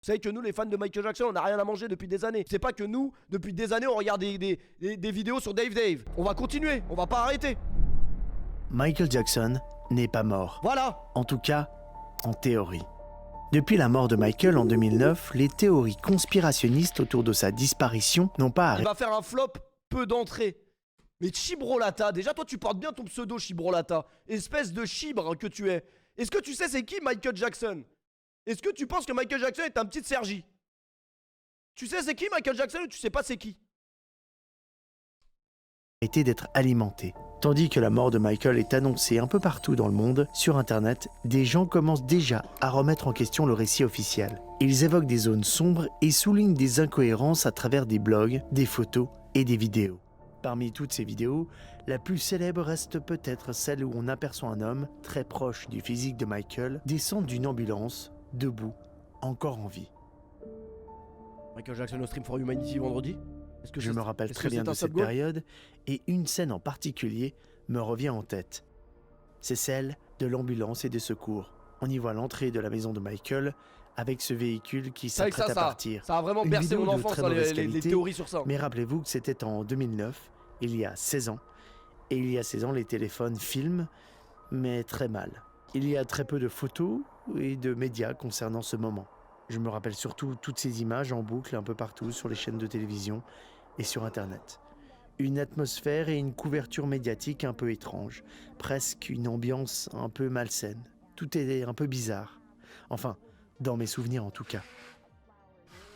Vous savez que nous, les fans de Michael Jackson, on n'a rien à manger depuis des années. C'est pas que nous, depuis des années, on regarde des vidéos sur Dave. On va continuer, on va pas arrêter. Michael Jackson n'est pas mort. Voilà. En tout cas, en théorie. Depuis la mort de Michael en 2009, les théories conspirationnistes autour de sa disparition n'ont pas Il arrêté. va faire un flop, peu d'entrées. Mais Chibrolata, déjà toi tu portes bien ton pseudo Chibrolata. Espèce de chibre que tu es. Est-ce que tu sais c'est qui Michael Jackson? Est-ce que tu penses que Michael Jackson est un petit Sergi? Tu sais c'est qui Michael Jackson ou tu sais pas c'est qui? D'être alimenté. Tandis que la mort de Michael est annoncée un peu partout dans le monde, sur Internet, des gens commencent déjà à remettre en question le récit officiel. Ils évoquent des zones sombres et soulignent des incohérences à travers des blogs, des photos et des vidéos. Parmi toutes ces vidéos, la plus célèbre reste peut-être celle où on aperçoit un homme, très proche du physique de Michael, descendre d'une ambulance, debout, encore en vie. Michael Jackson au Stream for Humanity vendredi? Je me rappelle très bien de cette période, et une scène en particulier me revient en tête. C'est celle de l'ambulance et des secours. On y voit l'entrée de la maison de Michael avec ce véhicule qui s'apprête à partir. Ça a vraiment bercé mon enfance, les théories sur ça. Mais rappelez-vous que c'était en 2009, il y a 16 ans. Et il y a 16 ans, les téléphones filment, mais très mal. Il y a très peu de photos et de médias concernant ce moment. Je me rappelle surtout toutes ces images en boucle un peu partout sur les chaînes de télévision et sur Internet. Une atmosphère et une couverture médiatique un peu étrange, presque une ambiance un peu malsaine. Tout est un peu bizarre. Enfin, dans mes souvenirs en tout cas.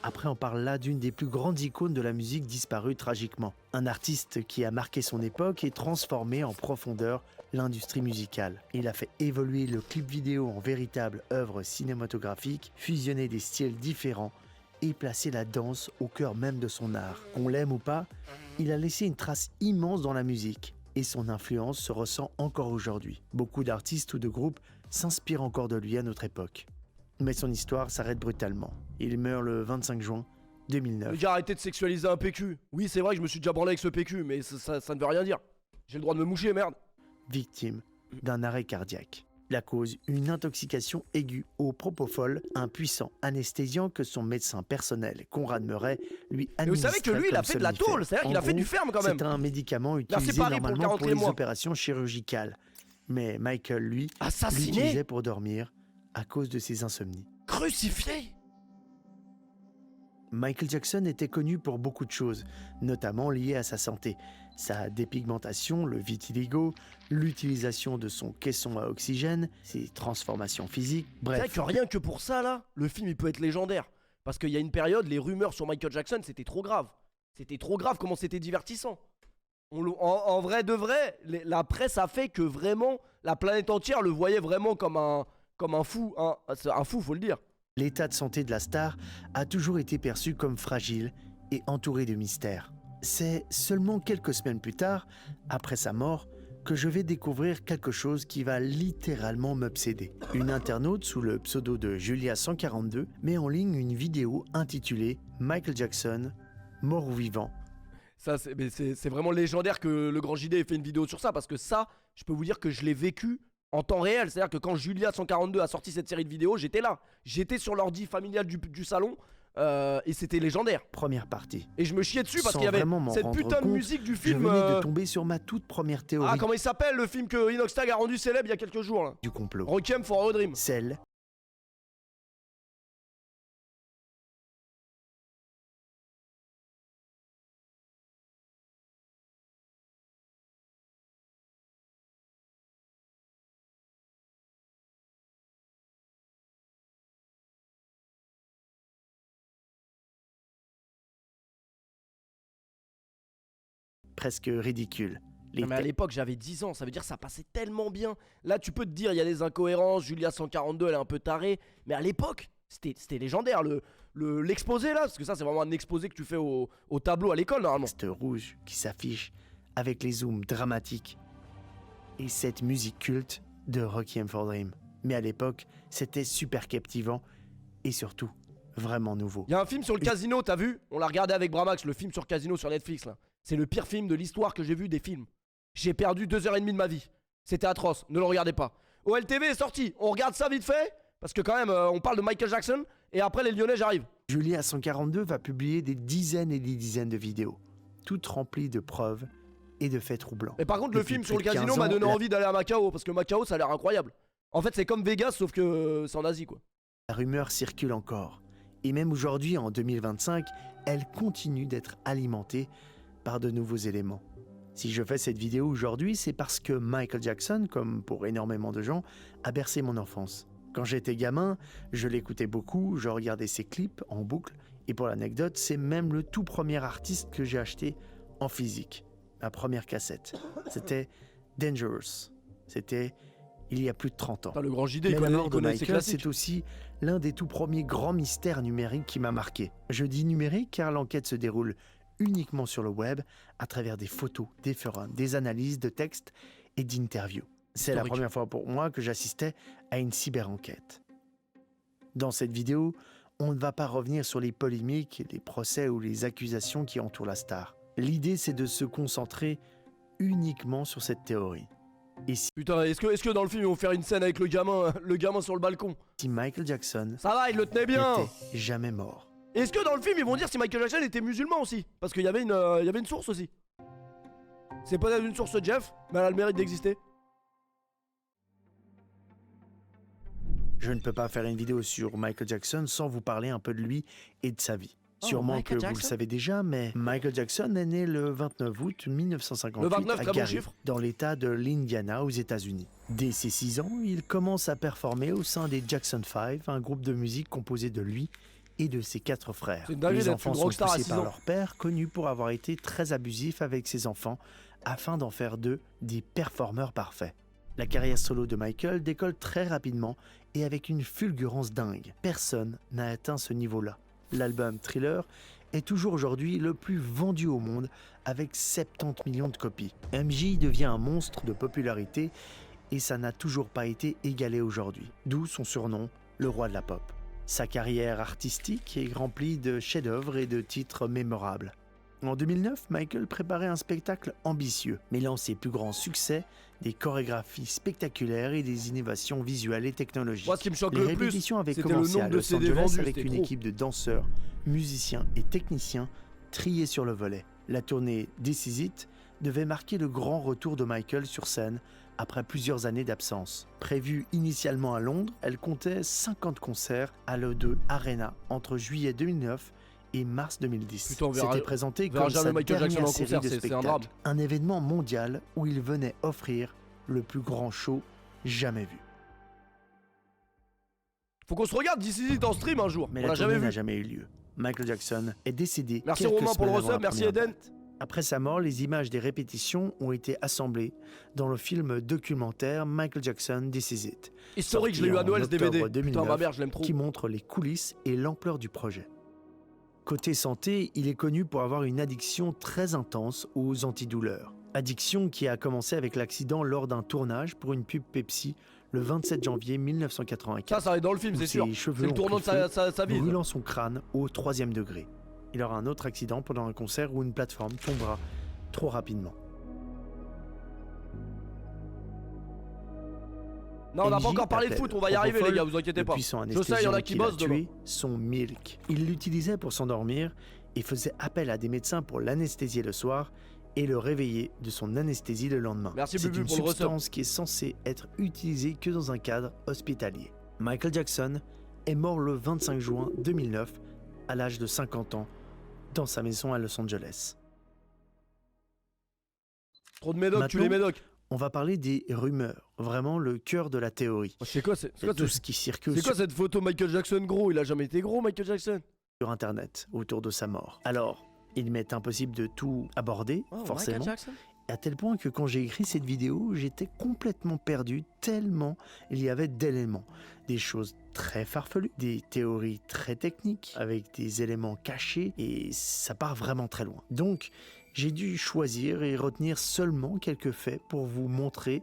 Après, on parle là d'une des plus grandes icônes de la musique disparue tragiquement. Un artiste qui a marqué son époque et transformé en profondeur l'industrie musicale. Il a fait évoluer le clip vidéo en véritable œuvre cinématographique, fusionné des styles différents et placé la danse au cœur même de son art. Qu'on l'aime ou pas, il a laissé une trace immense dans la musique et son influence se ressent encore aujourd'hui. Beaucoup d'artistes ou de groupes s'inspirent encore de lui à notre époque. Mais son histoire s'arrête brutalement. Il meurt le 25 juin 2009. Mais j'ai arrêté de sexualiser un PQ. Oui, c'est vrai que je me suis déjà branlé avec ce PQ, mais ça ne veut rien dire. J'ai le droit de me moucher, merde. Victime d'un arrêt cardiaque. La cause, une intoxication aiguë au propofol, un puissant anesthésiant que son médecin personnel, Conrad Murray, lui administrait. Mais vous savez que lui, il a fait de la tôle, c'est-à-dire qu'il a fait du ferme quand même. C'est un médicament utilisé normalement pour les opérations chirurgicales. Mais Michael, lui, l'utilisait pour dormir à cause de ses insomnies. Crucifié. Michael Jackson était connu pour beaucoup de choses, notamment liées à sa santé. Sa dépigmentation, le vitiligo, l'utilisation de son caisson à oxygène, ses transformations physiques, bref. C'est vrai que rien que pour ça, là, le film, il peut être légendaire. Parce qu'il y a une période, les rumeurs sur Michael Jackson, c'était trop grave. C'était trop grave comment c'était divertissant. En vrai de vrai, la presse a fait que vraiment, la planète entière le voyait vraiment comme un fou. Un fou, faut le dire. L'état de santé de la star a toujours été perçu comme fragile et entouré de mystères. C'est seulement quelques semaines plus tard, après sa mort, que je vais découvrir quelque chose qui va littéralement m'obséder. Une internaute sous le pseudo de Julia142 met en ligne une vidéo intitulée « Michael Jackson, mort ou vivant ». Ça, c'est vraiment légendaire que le grand JD ait fait une vidéo sur ça, parce que ça, je peux vous dire que je l'ai vécu en temps réel. C'est-à-dire que quand Julia142 a sorti cette série de vidéos, j'étais là. J'étais sur l'ordi familial du salon. Et c'était légendaire. Première partie. Et je me chiais dessus parce qu'il y avait cette putain de musique du film. Je venais de tomber sur ma toute première théorie. Ah, comment il s'appelle le film que Inox Tag a rendu célèbre il y a quelques jours là? Du complot. Requiem for a Dream. Celle presque ridicule. Non, mais à l'époque j'avais 10 ans, ça veut dire que ça passait tellement bien. Là tu peux te dire il y a des incohérences, Julia142 elle est un peu tarée, mais à l'époque c'était légendaire l'exposé là, parce que ça c'est vraiment un exposé que tu fais au tableau à l'école normalement. Texte rouge qui s'affiche avec les zooms dramatiques et cette musique culte de Requiem for a Dream. Mais à l'époque c'était super captivant et surtout vraiment nouveau. Il y a un film sur le casino, t'as vu? On l'a regardé avec Bramax, le film sur casino sur Netflix là. C'est le pire film de l'histoire que j'ai vu des films. J'ai perdu 2h30 de ma vie. C'était atroce, ne le regardez pas. OLTV est sorti, on regarde ça vite fait, parce que quand même on parle de Michael Jackson. et après les Lyonnais j'arrive. Julia 142 va publier des dizaines et des dizaines de vidéos, toutes remplies de preuves et de faits troublants. Et par contre le Depuis film sur le plus de casino 15 m'a ans, donné la- envie d'aller à Macao, parce que Macao ça a l'air incroyable. En fait c'est comme Vegas sauf que c'est en Asie quoi. La rumeur circule encore. Et même aujourd'hui, en 2025, elle continue d'être alimentée par de nouveaux éléments. Si je fais cette vidéo aujourd'hui, c'est parce que Michael Jackson, comme pour énormément de gens, a bercé mon enfance. Quand j'étais gamin, je l'écoutais beaucoup, je regardais ses clips en boucle, et pour l'anecdote, c'est même le tout premier artiste que j'ai acheté en physique. Ma première cassette. C'était Dangerous. C'était il y a plus de 30 ans. Putain, le grand JD Mais la mort il de connaît ses Michael, classiques. c'est aussi l'un des tout premiers grands mystères numériques qui m'a marqué. Je dis numérique car l'enquête se déroule uniquement sur le web, à travers des photos, des forums, des analyses de textes et d'interviews. C'est la Historique. première fois pour moi que j'assistais à une cyber-enquête. Dans cette vidéo, on ne va pas revenir sur les polémiques, les procès ou les accusations qui entourent la star. L'idée, c'est de se concentrer uniquement sur cette théorie. Et Putain, est-ce que dans le film ils vont faire une scène avec le gamin sur le balcon? si Michael Jackson Ça va, il le tenait bien. n'était jamais mort. Est-ce que dans le film ils vont dire si Michael Jackson était musulman aussi? Parce qu'il y avait une source aussi. C'est peut-être une source Jeff, mais elle a le mérite d'exister. Je ne peux pas faire une vidéo sur Michael Jackson sans vous parler un peu de lui et de sa vie. Oh, Sûrement Michael que vous le Jackson. savez déjà, mais Michael Jackson est né le 29 août 1958 Le 29, à très bon Gary, chiffre. dans l'état de l'Indiana aux États-Unis. Dès ses 6 ans, il commence à performer au sein des Jackson 5, un groupe de musique composé de lui et de ses 4 frères. C'est une dinguerie Les d'être enfants une sont rockstar à poussés 6 par ans. leur père, connu pour avoir été très abusif avec ses enfants, afin d'en faire d'eux des performeurs parfaits. La carrière solo de Michael décolle très rapidement et avec une fulgurance dingue. Personne n'a atteint ce niveau-là. L'album Thriller est toujours aujourd'hui le plus vendu au monde avec 70 millions de copies. MJ devient un monstre de popularité et ça n'a toujours pas été égalé aujourd'hui. D'où son surnom, le roi de la pop. Sa carrière artistique est remplie de chefs-d'œuvre et de titres mémorables. En 2009, Michael préparait un spectacle ambitieux, mêlant ses plus grands succès, des chorégraphies spectaculaires et des innovations visuelles et technologiques. Moi ce qui me choque Les le plus, répétitions avaient c'était le commencé à nombre de Los CD Angeles vendus, avec c'était une trop. équipe de danseurs, musiciens et techniciens triés sur le volet. La tournée This Is It devait marquer le grand retour de Michael sur scène après plusieurs années d'absence. Prévue initialement à Londres, elle comptait 50 concerts à l'O2 Arena entre juillet 2009 et mars 2010. Putain, on verra- C'était présenté on verra comme jamais sa Michael Jackson dernière en série concert, de c'est un drame. spectacles. Un événement mondial où il venait offrir le plus grand show jamais vu. Faut qu'on se regarde d'ici en stream un jour. Mais On la l'a jamais tournée n'a vu. jamais eu lieu. Michael Jackson est décédé Merci quelques Romain pour le semaines avant resub, la merci première Eden. date. Après sa mort, les images des répétitions ont été assemblées dans le film documentaire Michael Jackson This Is It, Historique, je l'ai eu à sorti en Noël ce DVD. octobre Putain 2009, ma mère, je l'aime trop. qui montre les coulisses et l'ampleur du projet. Côté santé, il est connu pour avoir une addiction très intense aux antidouleurs. Addiction qui a commencé avec l'accident lors d'un tournage pour une pub Pepsi le 27 janvier 1984. Ça va être dans le film, où c'est ses sûr. cheveux C'est le ont tournant de pris feu, sa vie. brûlant son crâne au 3e degré. Il aura un autre accident pendant un concert où une plateforme tombera trop rapidement. Non, on n'a pas MJ encore parlé de appelle foot, on va y arriver les Propofol gars, vous inquiétez le pas. puissant Je sais, il y en a anesthésiant qui qui l'a bossent demain. tué, son Milk. Il l'utilisait pour s'endormir et faisait appel à des médecins pour l'anesthésier le soir et le réveiller de son anesthésie le lendemain. Merci, C'est Bubu, une pour le resub. substance qui est censée être utilisée que dans un cadre hospitalier. Michael Jackson est mort le 25 juin 2009 à l'âge de 50 ans dans sa maison à Los Angeles. Trop de médocs, tu les Maintenant, médocs. On va parler des rumeurs, vraiment le cœur de la théorie. C'est quoi, c'est Et quoi, tout ce qui circule c'est quoi cette photo Michael Jackson gros? Il a jamais été gros Michael Jackson. sur Internet autour de sa mort. Alors, il m'est impossible de tout aborder, Oh, forcément, Michael Jackson. à tel point que quand j'ai écrit cette vidéo, j'étais complètement perdu tellement il y avait d'éléments. Des choses très farfelues, des théories très techniques, avec des éléments cachés, et ça part vraiment très loin. Donc, j'ai dû choisir et retenir seulement quelques faits pour vous montrer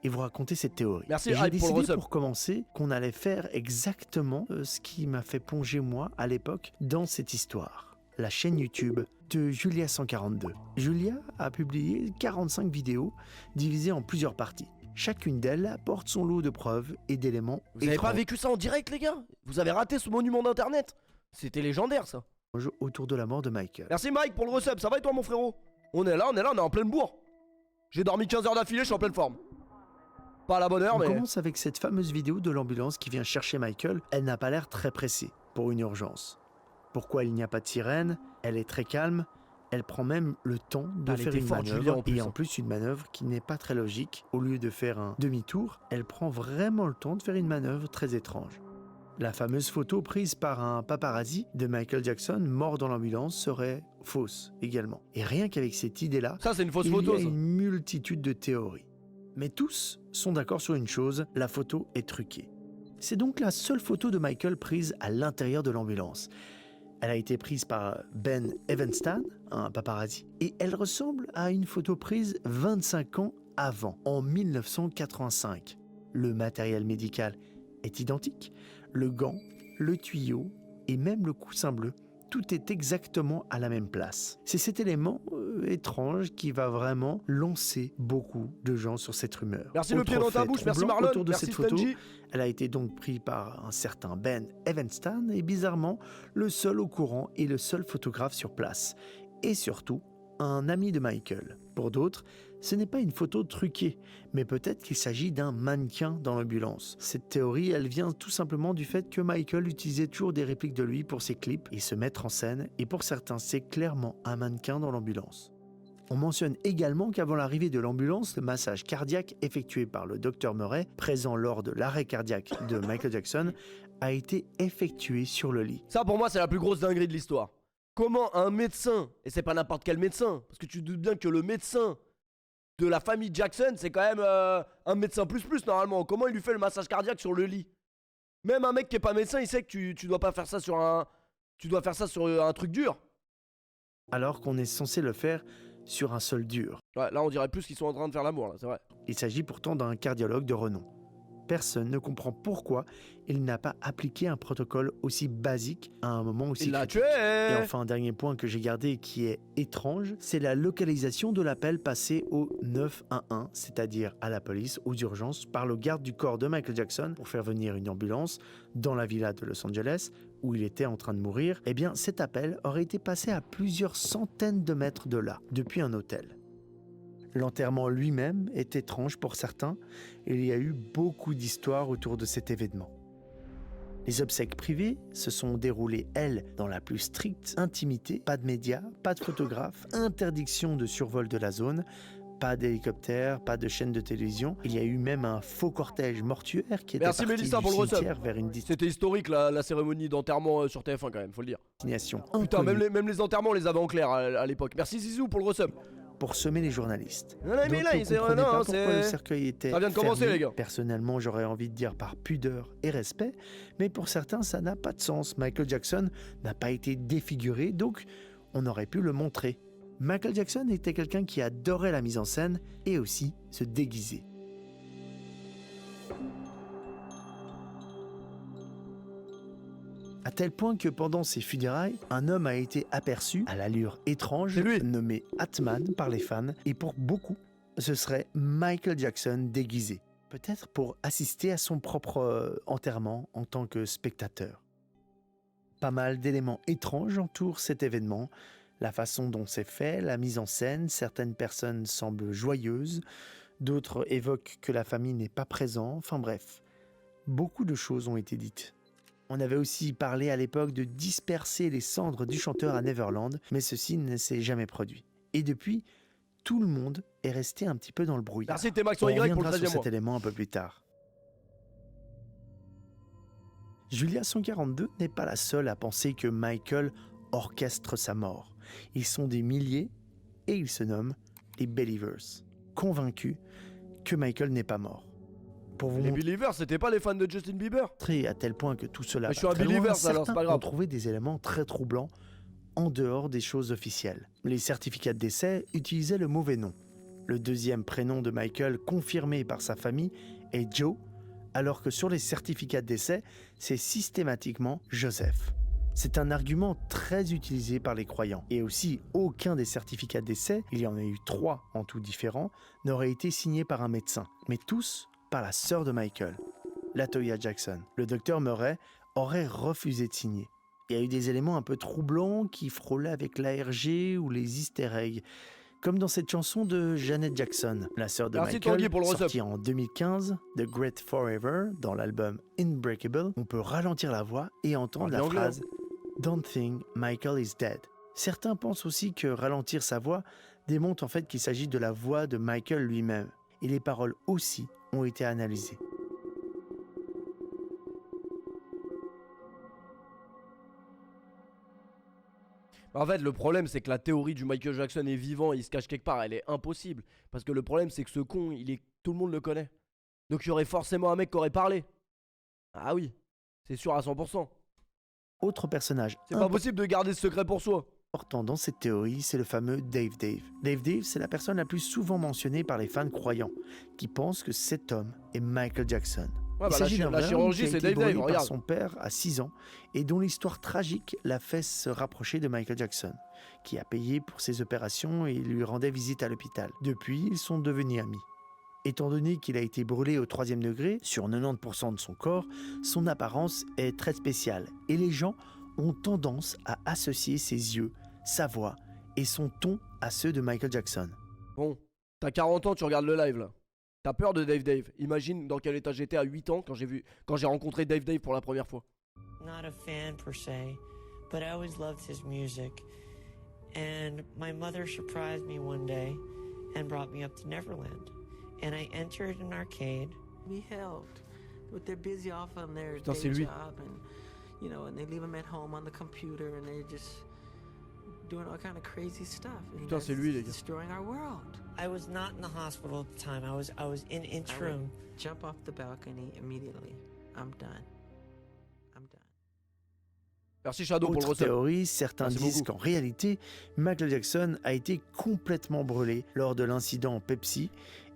et vous raconter cette théorie. Merci, Et j'ai Hype, pour le décidé resub. pour commencer qu'on allait faire exactement ce qui m'a fait plonger moi à l'époque dans cette histoire. La chaîne YouTube de Julia 142. Julia a publié 45 vidéos divisées en plusieurs parties. Chacune d'elles apporte son lot de preuves et d'éléments Vous avez pas vécu ça en direct, les gars? Vous avez raté ce monument d'internet? C'était légendaire, ça. étranges autour de la mort de Michael. Merci Mike pour le resub, ça va et toi mon frérot? On est là, on est en pleine bourre. J'ai dormi 15 heures d'affilée, je suis en pleine forme. Pas à la bonne heure, On mais... commence avec cette fameuse vidéo de l'ambulance qui vient chercher Michael. Elle n'a pas l'air très pressée pour une urgence. Pourquoi il n'y a pas de sirène? Elle est très calme. Elle prend même le temps de Elle faire était une forte, manœuvre. Julia, en plus, Et hein. en plus, une manœuvre qui n'est pas très logique. Au lieu de faire un demi-tour, elle prend vraiment le temps de faire une manœuvre très étrange. La fameuse photo prise par un paparazzi de Michael Jackson mort dans l'ambulance serait fausse également. Et rien qu'avec cette idée-là, Ça, c'est une fausse il photo, y a ça. une multitude de théories. Mais tous sont d'accord sur une chose, la photo est truquée. C'est donc la seule photo de Michael prise à l'intérieur de l'ambulance. Elle a été prise par Ben Evanston, un paparazzi, et elle ressemble à une photo prise 25 ans avant, en 1985. Le matériel médical est identique, le gant, le tuyau et même le coussin bleu. Tout est exactement à la même place. C'est cet élément étrange qui va vraiment lancer beaucoup de gens sur cette rumeur. Merci le Autre pied dans ta fait bouche, merci troublant Marlon, autour de merci cette photo, Stanji. elle a été donc prise par un certain Ben Evanston et bizarrement le seul au courant et le seul photographe sur place. Et surtout, un ami de Michael. Pour d'autres, ce n'est pas une photo truquée, mais peut-être qu'il s'agit d'un mannequin dans l'ambulance. Cette théorie, elle vient tout simplement du fait que Michael utilisait toujours des répliques de lui pour ses clips et se mettre en scène, et pour certains, c'est clairement un mannequin dans l'ambulance. On mentionne également qu'avant l'arrivée de l'ambulance, le massage cardiaque effectué par le Dr Murray, présent lors de l'arrêt cardiaque de Michael Jackson, a été effectué sur le lit. Ça pour moi c'est la plus grosse dinguerie de l'histoire. Comment un médecin, et c'est pas n'importe quel médecin, parce que tu te doutes bien que le médecin de la famille Jackson c'est quand même un médecin plus normalement, comment il lui fait le massage cardiaque sur le lit? Même un mec qui est pas médecin il sait que tu dois pas faire ça sur un... Tu dois faire ça sur un truc dur. Alors qu'on est censé le faire sur un sol dur. Ouais, là on dirait plus qu'ils sont en train de faire l'amour là, c'est vrai. Il s'agit pourtant d'un cardiologue de renom. Personne ne comprend pourquoi il n'a pas appliqué un protocole aussi basique à un moment aussi Il l'a critique. tué. Et enfin, un dernier point que j'ai gardé et qui est étrange, c'est la localisation de l'appel passé au 911, c'est-à-dire à la police, aux urgences, par le garde du corps de Michael Jackson pour faire venir une ambulance dans la villa de Los Angeles où il était en train de mourir. Eh bien, cet appel aurait été passé à plusieurs centaines de mètres de là, depuis un hôtel. L'enterrement lui-même est étrange pour certains et il y a eu beaucoup d'histoires autour de cet événement. Les obsèques privées se sont déroulées, elles, dans la plus stricte intimité. Pas de médias, pas de photographes, interdiction de survol de la zone, pas d'hélicoptère, pas de chaîne de télévision. Il y a eu même un faux cortège mortuaire qui était Merci parti Mélissa du pour le resub. cimetière vers une C'était historique la cérémonie d'enterrement sur TF1 quand même, faut le dire. destination Putain, inconnue même les enterrements on les avait en clair à l'époque. Merci Zizou pour le resub. pour semer les journalistes. Non, mais là, D'autres c'est comprenaient non, pas hein, pourquoi le c'est... cercueil était Ça vient de commencer, fermé. les gars. Personnellement, j'aurais envie de dire par pudeur et respect, mais pour certains, ça n'a pas de sens. Michael Jackson n'a pas été défiguré, donc on aurait pu le montrer. Michael Jackson était quelqu'un qui adorait la mise en scène et aussi se déguiser. À tel point que pendant ses funérailles, un homme a été aperçu à l'allure étrange, C'est lui. nommé Atman par les fans, et pour beaucoup, ce serait Michael Jackson déguisé. Peut-être pour assister à son propre enterrement en tant que spectateur. Pas mal d'éléments étranges entourent cet événement. La façon dont c'est fait, la mise en scène, certaines personnes semblent joyeuses, d'autres évoquent que la famille n'est pas présente, enfin bref. Beaucoup de choses ont été dites. On avait aussi parlé à l'époque de disperser les cendres du chanteur à Neverland, mais ceci ne s'est jamais produit. Et depuis, tout le monde est resté un petit peu dans le brouillard. Merci T-Max sur On Y pour le reviendra 13e sur mois. cet élément un peu plus tard. Julia 142 n'est pas la seule à penser que Michael orchestre sa mort. Ils sont des milliers et ils se nomment les Believers, convaincus que Michael n'est pas mort. Pour vous Les Believers, c'était pas les fans de Justin Bieber? montrer à tel point que tout cela Mais je suis va un très loin, believer, alors, c'est certains pas grave. ont trouvé des éléments très troublants en dehors des choses officielles. Les certificats de décès utilisaient le mauvais nom. Le deuxième prénom de Michael confirmé par sa famille est Joe, alors que sur les certificats de décès, c'est systématiquement Joseph. C'est un argument très utilisé par les croyants. Et aussi, aucun des certificats de décès, il y en a eu 3 en tout différents, n'aurait été signé par un médecin, mais tous par la sœur de Michael, LaToya Jackson. Le docteur Murray aurait refusé de signer. Il y a eu des éléments un peu troublants qui frôlaient avec l'ARG ou les easter eggs, comme dans cette chanson de Janet Jackson, la sœur de Merci Tanguy Michael, pour le sortie en 2015, The Great Forever, dans l'album Unbreakable. On peut ralentir la voix et entendre la Anglais, phrase « Don't think Michael is dead ». Certains pensent aussi que ralentir sa voix démontre en fait qu'il s'agit de la voix de Michael lui-même. Et les paroles aussi ont été analysées. En fait, le problème, c'est que la théorie du Michael Jackson est vivant, il se cache quelque part, elle est impossible. Parce que le problème, c'est que ce con, tout le monde le connaît. Donc il y aurait forcément un mec qui aurait parlé. Ah oui, c'est sûr à 100%. Autre personnage C'est pas possible de garder ce secret pour soi. important dans cette théorie, c'est le fameux Dave Dave. Dave Dave, c'est la personne la plus souvent mentionnée par les fans croyants, qui pensent que cet homme est Michael Jackson. Ouais, Il bah, s'agit d'un la vrai homme chirurgie, qui a c'est été Dave brûlé Dave, par regarde. son père à 6 ans et dont l'histoire tragique l'a fait se rapprocher de Michael Jackson, qui a payé pour ses opérations et lui rendait visite à l'hôpital. Depuis, ils sont devenus amis. Étant donné qu'il a été brûlé au 3e degré, sur 90% de son corps, son apparence est très spéciale et les gens ont tendance à associer ses yeux, sa voix et son ton à ceux de Michael Jackson. Bon, t'as 40 ans, tu regardes le live là. T'as peur de Dave Dave. Imagine dans quel état j'étais à 8 ans quand j'ai rencontré Dave Dave pour la première fois. Not a fan per se, but I always loved his music. And my mother surprised me one day and brought me up to Neverland. And I entered an arcade. We helped, but they're busy off on their Putain, day c'est lui. job, and and they leave him at home on the computer, and they're just doing all kind of crazy stuff. And Putain, c'est lui, les gars. destroying our world. I was not in the hospital at the time. I was in interim. Jump off the balcony immediately. I'm done. I'm done. Merci Shadow pour le Autre recep. théorie, certains Merci disent beaucoup. qu'en réalité, Michael Jackson a été complètement brûlé lors de l'incident Pepsi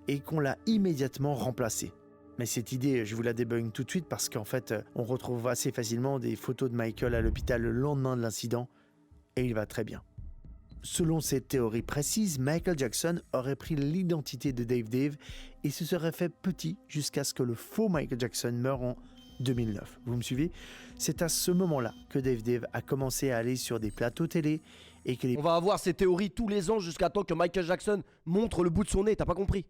et qu'on l'a immédiatement remplacé. Mais cette idée, je vous la débunk tout de suite parce qu'en fait, on retrouve assez facilement des photos de Michael à l'hôpital le lendemain de l'incident et il va très bien. Selon cette théorie précise, Michael Jackson aurait pris l'identité de Dave Dave et se serait fait petit jusqu'à ce que le faux Michael Jackson meure en 2009. Vous me suivez? C'est à ce moment-là que Dave Dave a commencé à aller sur des plateaux télé et que les On va avoir ces théories tous les ans jusqu'à temps que Michael Jackson montre le bout de son nez, t'as pas compris?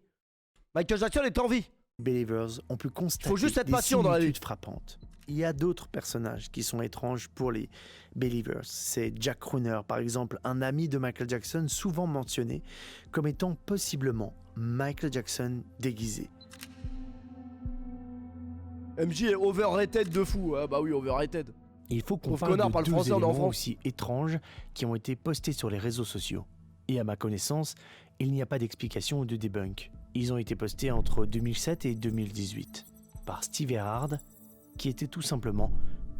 Michael Jackson est en vie. Believers ont pu constater Faut juste être des patient dans la vie. similitudes frappantes. Il y a d'autres personnages qui sont étranges pour les Believers. C'est Jack Crooner, par exemple, un ami de Michael Jackson souvent mentionné comme étant possiblement Michael Jackson déguisé. MJ est overrated de fou. Ah bah oui, overrated. Il faut qu'on Pauvre parle connard, de parle deux français, on est en éléments France. aussi étranges qui ont été postés sur les réseaux sociaux. Et à ma connaissance, il n'y a pas d'explication ou de debunk. Ils ont été postés entre 2007 et 2018 par Steve Erhard, qui était tout simplement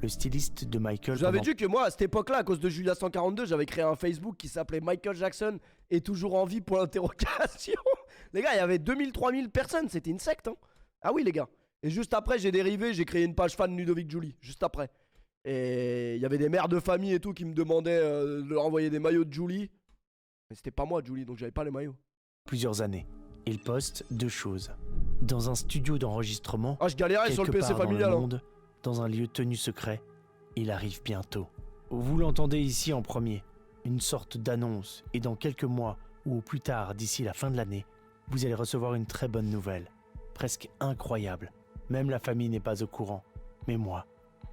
le styliste de Michael. Je vous avais pendant dit que moi, à cette époque-là, à cause de Julia 142, j'avais créé un Facebook qui s'appelait Michael Jackson est toujours en vie pour l'interrogation. Les gars, il y avait 2000-3000 personnes, c'était une secte. Hein. Ah oui, les gars. Et juste après, j'ai dérivé, j'ai créé une page fan Ludovic Julie, juste après. Et il y avait des mères de famille et tout qui me demandaient de leur envoyer des maillots de Julie. Mais c'était pas moi, Julie, donc j'avais pas les maillots. plusieurs années. Il poste deux choses. Dans un studio d'enregistrement, Ah, je galérais sur le quelque PC part dans familial. le Hein. monde, dans un lieu tenu secret, il arrive bientôt. Vous l'entendez ici en premier, une sorte d'annonce, et dans quelques mois, ou au plus tard d'ici la fin de l'année, vous allez recevoir une très bonne nouvelle, presque incroyable. Même la famille n'est pas au courant, mais moi,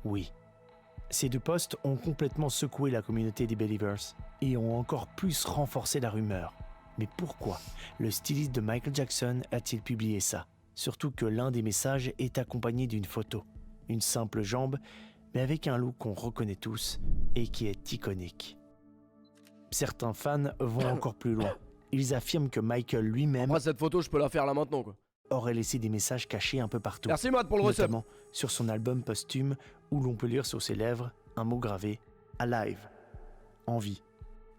oui. Ces deux posts ont complètement secoué la communauté des Believers, et ont encore plus renforcé la rumeur. Mais pourquoi le styliste de Michael Jackson a-t-il publié ça? Surtout que l'un des messages est accompagné d'une photo, une simple jambe, mais avec un look qu'on reconnaît tous et qui est iconique. Certains fans vont encore plus loin. Ils affirment que Michael lui-même Moi, cette photo, je peux la faire là maintenant, quoi. aurait laissé des messages cachés un peu partout, Merci, Matt, pour le recep. notamment sur son album posthume où l'on peut lire sur ses lèvres un mot gravé « Alive », en vie.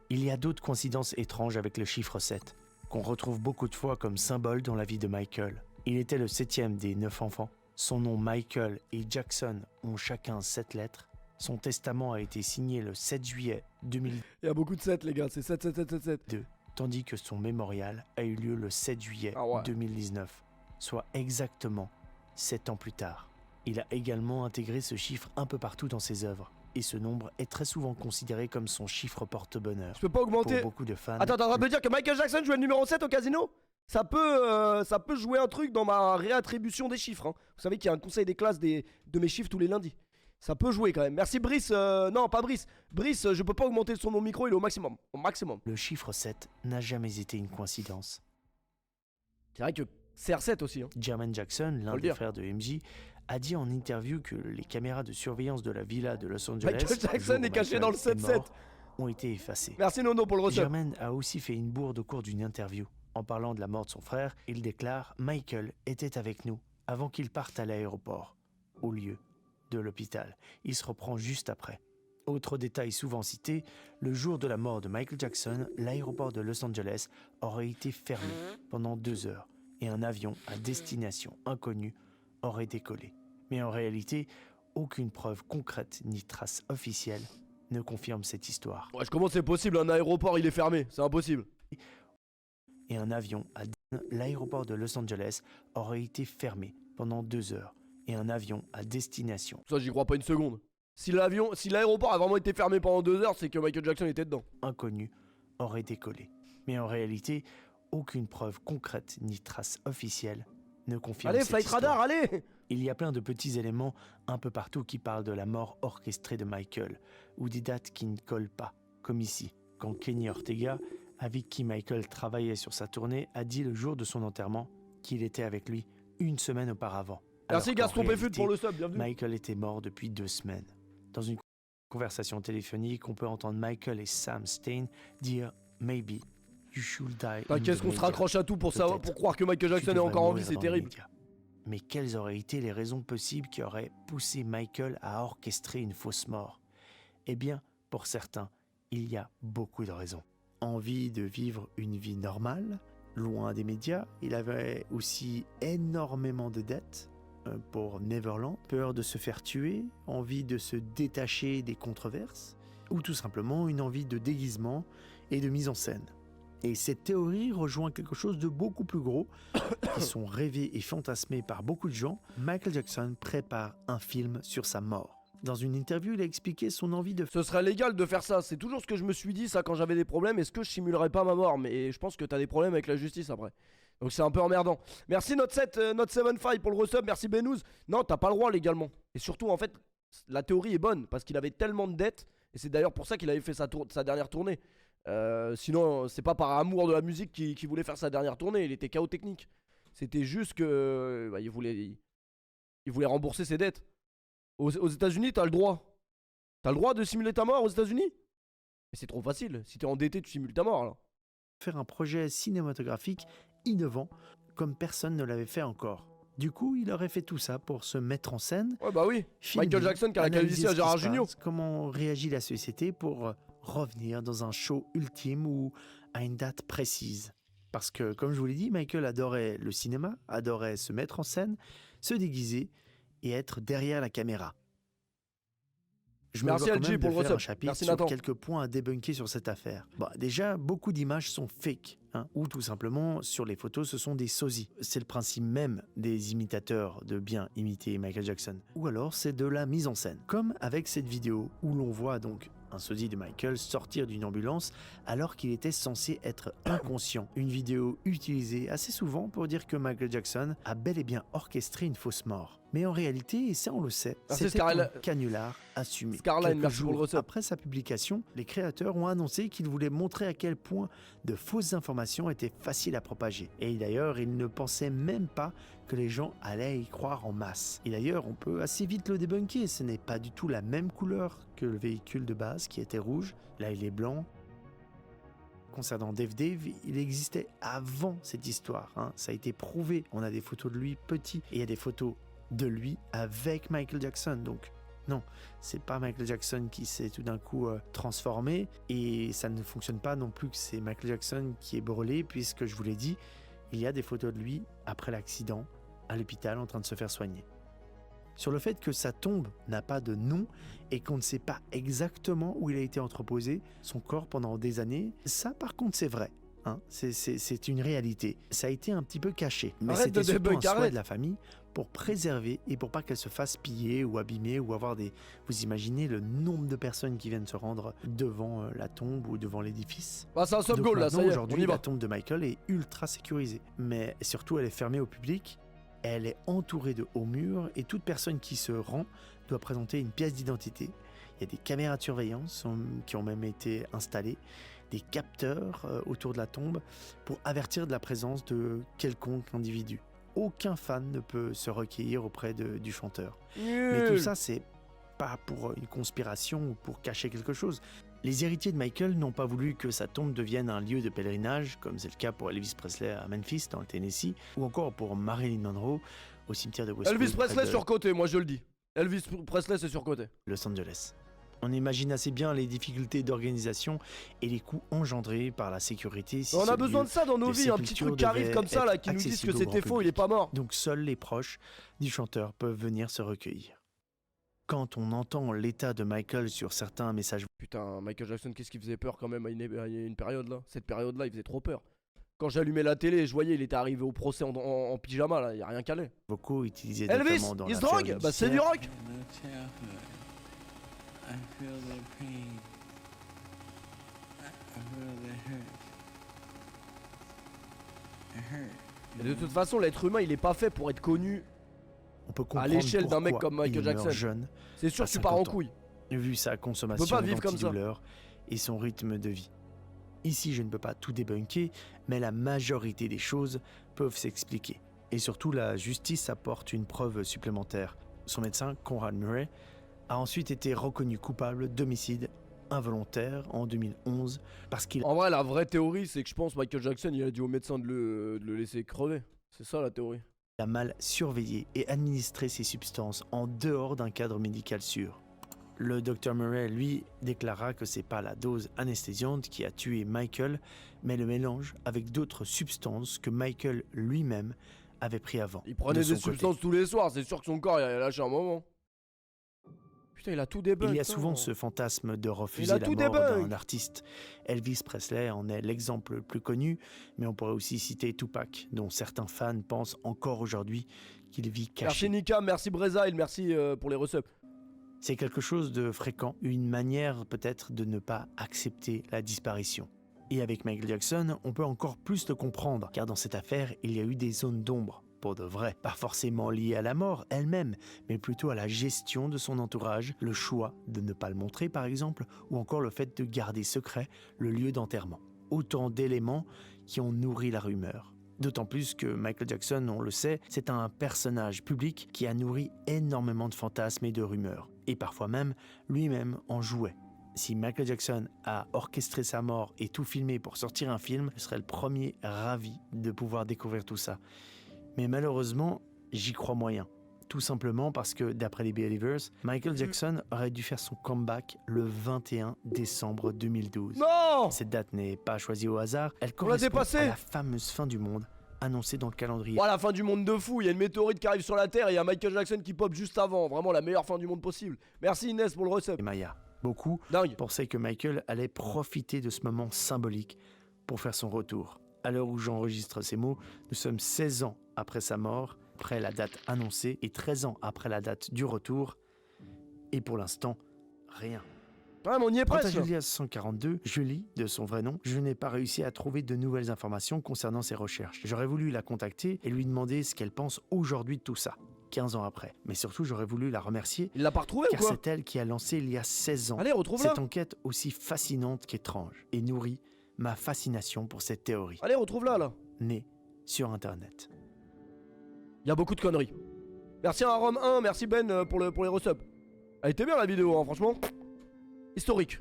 Il y a d'autres coïncidences étranges avec le chiffre 7, qu'on retrouve beaucoup de fois comme symbole dans la vie de Michael. Il était le 7e des 9 enfants. Son nom Michael et Jackson ont chacun 7 lettres, Son testament a été signé le 7 juillet 2002, Il y a beaucoup de 7 les gars, c'est 7, 7, 7, 7, 7. tandis que son mémorial a eu lieu le 7 juillet Ah ouais. 2019, soit exactement 7 ans plus tard. Il a également intégré ce chiffre un peu partout dans ses œuvres, et ce nombre est très souvent considéré comme son chiffre porte-bonheur. Je peux pas Pour augmenter. beaucoup de fans, Attends, t'es en train de me dire que Michael Jackson jouait le numéro 7 au casino? Ça peut jouer un truc dans ma réattribution des chiffres. Hein. Vous savez qu'il y a un conseil des classes de mes chiffres tous les lundis. Ça peut jouer quand même. Merci Brice. Non, pas Brice. Brice, je peux pas augmenter le son de mon micro, il est au maximum. Au maximum. le chiffre 7 n'a jamais été une coïncidence. C'est vrai que CR7 aussi. Hein. Jermaine Jackson, l'un Faut le des dire. frères de MJ, a dit en interview que les caméras de surveillance de la villa de Los Angeles, Michael le jour Jackson où est caché Michael dans le est 7-7. mort, ont été effacées. Merci Nono pour le resub. Jermaine a aussi fait une bourde au cours d'une interview. En parlant de la mort de son frère, il déclare « Michael était avec nous avant qu'il parte à l'aéroport, au lieu de l'hôpital. Il se reprend juste après. » Autre détail souvent cité, le jour de la mort de Michael Jackson, l'aéroport de Los Angeles aurait été fermé pendant 2 heures et un avion à destination inconnue aurait décollé. Mais en réalité, aucune preuve concrète ni trace officielle ne confirme cette histoire. Ouais, comment c'est possible? Un aéroport il est fermé, c'est impossible. Et un avion à l'aéroport de Los Angeles aurait été fermé pendant 2 heures et un avion à destination Ça, j'y crois pas une seconde. Si l'aéroport a vraiment été fermé pendant 2 heures, c'est que Michael Jackson était dedans. inconnue aurait décollé. Mais en réalité, aucune preuve concrète ni trace officielle ne confirme Allez, cette Flight histoire. Radar, allez! Il y a plein de petits éléments un peu partout qui parlent de la mort orchestrée de Michael, ou des dates qui ne collent pas, comme ici, quand Kenny Ortega, avec qui Michael travaillait sur sa tournée, a dit le jour de son enterrement qu'il était avec lui 1 semaine auparavant. Merci Alors qu'en Gaston Péfut réalité, pour le sub, bienvenue. Michael était mort depuis 2 semaines. Dans une conversation téléphonique, on peut entendre Michael et Sam Stein dire « Maybe you should die in Putain, qu'est-ce the qu'on se media. raccroche à tout pour Peut-être. croire que Michael Tu Jackson est devrais encore en vie, mourir c'est dans les terrible. médias. » Mais quelles auraient été les raisons possibles qui auraient poussé Michael à orchestrer une fausse mort? Eh bien, pour certains, il y a beaucoup de raisons. Envie de vivre une vie normale, loin des médias. Il avait aussi énormément de dettes pour Neverland, peur de se faire tuer, envie de se détacher des controverses, ou tout simplement une envie de déguisement et de mise en scène. Et cette théorie rejoint quelque chose de beaucoup plus gros, qui sont rêvés et fantasmés par beaucoup de gens. Michael Jackson prépare un film sur sa mort. Dans une interview, il a expliqué son envie de Ce serait légal de faire ça, c'est toujours ce que je me suis dit ça quand j'avais des problèmes, est-ce que je simulerais pas ma mort? Mais je pense que t'as des problèmes avec la justice après. Donc c'est un peu emmerdant. Merci Note 7, Note 75 pour le resub, merci Benouz. Non, t'as pas le droit légalement. Et surtout en fait, la théorie est bonne, parce qu'il avait tellement de dettes, et c'est d'ailleurs pour ça qu'il avait fait sa dernière tournée. Sinon, c'est pas par amour de la musique qu'il voulait faire sa dernière tournée, il était KO technique. C'était juste que il voulait rembourser ses dettes. Aux États-Unis, t'as le droit. T'as le droit de simuler ta mort aux États-Unis? Mais c'est trop facile. Si t'es endetté, tu simules ta mort là. faire un projet cinématographique innovant comme personne ne l'avait fait encore. Du coup, il aurait fait tout ça pour se mettre en scène. Ouais, bah oui. filmer, Michael Jackson qui a la analyser calvitie à ce qui Gérard se Jugnot. passe, comment réagit la société pour revenir dans un show ultime ou à une date précise. Parce que, comme je vous l'ai dit, Michael adorait le cinéma, adorait se mettre en scène, se déguiser et être derrière la caméra. Je me Merci dois quand LG même pour de le faire un resub. chapitre Merci sur Nathan. quelques points à débunker sur cette affaire. Bon, déjà, beaucoup d'images sont fake, ou tout simplement, sur les photos, ce sont des sosies. C'est le principe même des imitateurs de bien imiter Michael Jackson. Ou alors, c'est de la mise en scène. Comme avec cette vidéo où l'on voit donc un sosie de Michael sortir d'une ambulance alors qu'il était censé être inconscient. Une vidéo utilisée assez souvent pour dire que Michael Jackson a bel et bien orchestré une fausse mort. Mais en réalité, et ça on le sait, Merci c'était un Scarlett. canular assumé. Scarline, Quelques merci pour le jours resub. après sa publication, les créateurs ont annoncé qu'ils voulaient montrer à quel point de fausses informations étaient faciles à propager. Et d'ailleurs, ils ne pensaient même pas que les gens allaient y croire en masse. Et d'ailleurs, on peut assez vite le débunker, ce n'est pas du tout la même couleur que le véhicule de base qui était rouge, là il est blanc. Concernant Dave, il existait avant cette histoire, ça a été prouvé, on a des photos de lui petit, et il y a des photos de lui avec Michael Jackson, donc non, c'est pas Michael Jackson qui s'est tout d'un coup transformé, et ça ne fonctionne pas non plus que c'est Michael Jackson qui est brûlé, puisque je vous l'ai dit, il y a des photos de lui après l'accident, à l'hôpital en train de se faire soigner. sur le fait que sa tombe n'a pas de nom et qu'on ne sait pas exactement où il a été entreposé, son corps pendant des années. Ça par contre c'est vrai. Hein, c'est une réalité. Ça a été un petit peu caché. Mais Arrête c'était de surtout un debunk, souhait arrête. de la famille pour préserver et pour pas qu'elle se fasse piller ou abîmer ou avoir des... Vous imaginez le nombre de personnes qui viennent se rendre devant la tombe ou devant l'édifice? Bah, c'est un sub Donc goal là, maintenant, ça y est, on aujourd'hui, y la va. tombe de Michael est ultra sécurisée. Mais surtout, elle est fermée au public. Elle est entourée de hauts murs et toute personne qui se rend doit présenter une pièce d'identité. Il y a des caméras de surveillance qui ont même été installées, des capteurs autour de la tombe pour avertir de la présence de quelconque individu. Aucun fan ne peut se recueillir auprès du chanteur. Mais tout Nul. ça, c'est pas pour une conspiration ou pour cacher quelque chose. Les héritiers de Michael n'ont pas voulu que sa tombe devienne un lieu de pèlerinage, comme c'est le cas pour Elvis Presley à Memphis, dans le Tennessee, ou encore pour Marilyn Monroe au cimetière de Westwood, Elvis près Presley de surcoté, moi je le dis. Elvis Presley c'est surcoté. Los Angeles. On imagine assez bien les difficultés d'organisation et les coûts engendrés par la sécurité. Si On ce a besoin lieu de ça dans nos de vies, un petit sépulture truc qui arrive devait comme ça là, être qui nous disent que accessible au c'était grand faux, il est public. pas mort. Donc seuls les proches du chanteur peuvent venir se recueillir. Quand on entend l'état de Michael sur certains messages Putain, Michael Jackson, qu'est-ce qui faisait peur quand même à une période là? Cette période là, il faisait trop peur. Quand j'allumais la télé, je voyais, il était arrivé au procès en pyjama là, y a rien qu'à aller. vocaux utilisés Elvis, notamment dans il se l'affaire drogue? Bah c'est du judiciaire, rock. In childhood, I feel the pain. I feel the hurt. It hurt. Et de toute façon, l'être humain, il est pas fait pour être connu. on peut comprendre l'échelle d'un mec pourquoi comme Michael il meurt Jackson. jeune, C'est sûr à que tu pars en 50 ans. couille. vu sa consommation pas vivre comme ça. d'antidouleurs et son rythme de vie. Ici, je ne peux pas tout débunker, mais la majorité des choses peuvent s'expliquer. Et surtout, la justice apporte une preuve supplémentaire. Son médecin, Conrad Murray, a ensuite été reconnu coupable d'homicide involontaire en 2011 parce qu'il En vrai, la vraie théorie, c'est que je pense Michael Jackson, il a dit au médecin de le laisser crever. C'est ça la théorie. a mal surveillé et administré ces substances en dehors d'un cadre médical sûr. Le Dr Murray, lui, déclara que c'est pas la dose anesthésiante qui a tué Michael, mais le mélange avec d'autres substances que Michael lui-même avait pris avant. Il prenait de son des côté. substances tous les soirs, c'est sûr que son corps il a lâché un moment. Putain, il a tout débunk. Il y a souvent ce fantasme de Il refuser a la tout mort débunk. d'un artiste. Elvis Presley en est l'exemple le plus connu, mais on pourrait aussi citer Tupac, dont certains fans pensent encore aujourd'hui qu'il vit Merci caché. Nika, merci Brezaïl, merci pour les resubs. C'est quelque chose de fréquent, une manière peut-être de ne pas accepter la disparition. Et avec Michael Jackson, on peut encore plus le comprendre, car dans cette affaire, il y a eu des zones d'ombre, pour de vrai. Pas forcément liées à la mort elle-même, mais plutôt à la gestion de son entourage, le choix de ne pas le montrer par exemple, ou encore le fait de garder secret le lieu d'enterrement. Autant d'éléments qui ont nourri la rumeur. D'autant plus que Michael Jackson, on le sait, c'est un personnage public qui a nourri énormément de fantasmes et de rumeurs. Et parfois même, lui-même en jouait. Si Michael Jackson a orchestré sa mort et tout filmé pour sortir un film, je serais le premier ravi de pouvoir découvrir tout ça. Mais malheureusement, j'y crois moyen. Tout simplement parce que, d'après les Believers, Michael Jackson aurait dû faire son comeback le 21 décembre 2012. Non. Cette date n'est pas choisie au hasard, elle l'a correspond dépassée. à la fameuse fin du monde annoncée dans le calendrier. Oh, la fin du monde de fou, il y a une météorite qui arrive sur la Terre et il y a Michael Jackson qui pop juste avant. Vraiment la meilleure fin du monde possible. Merci Inès pour le resub. Et Maya. Beaucoup Dingue. pensaient que Michael allait profiter de ce moment symbolique pour faire son retour. À l'heure où j'enregistre ces mots, nous sommes 16 ans après sa mort, après la date annoncée, et 13 ans après la date du retour. Et pour l'instant, rien. Ouais, mais on y est Quant à presque. Julia 142, Julie, de son vrai nom, je n'ai pas réussi à trouver de nouvelles informations concernant ses recherches. J'aurais voulu la contacter et lui demander ce qu'elle pense aujourd'hui de tout ça, 15 ans après. Mais surtout, j'aurais voulu la remercier, Il l'a pas retrouvé ou car quoi? c'est elle qui a lancé il y a 16 ans Allez, retrouve-la. cette enquête aussi fascinante qu'étrange et nourrit ma fascination pour cette théorie, Allez, retrouve-la là. née sur Internet. Il y a beaucoup de conneries. Merci à Rome 1, merci Ben pour les resubs. Elle était bien la vidéo, hein, franchement. Historique.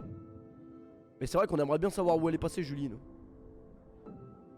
Mais c'est vrai qu'on aimerait bien savoir où elle est passée, Julie, nous.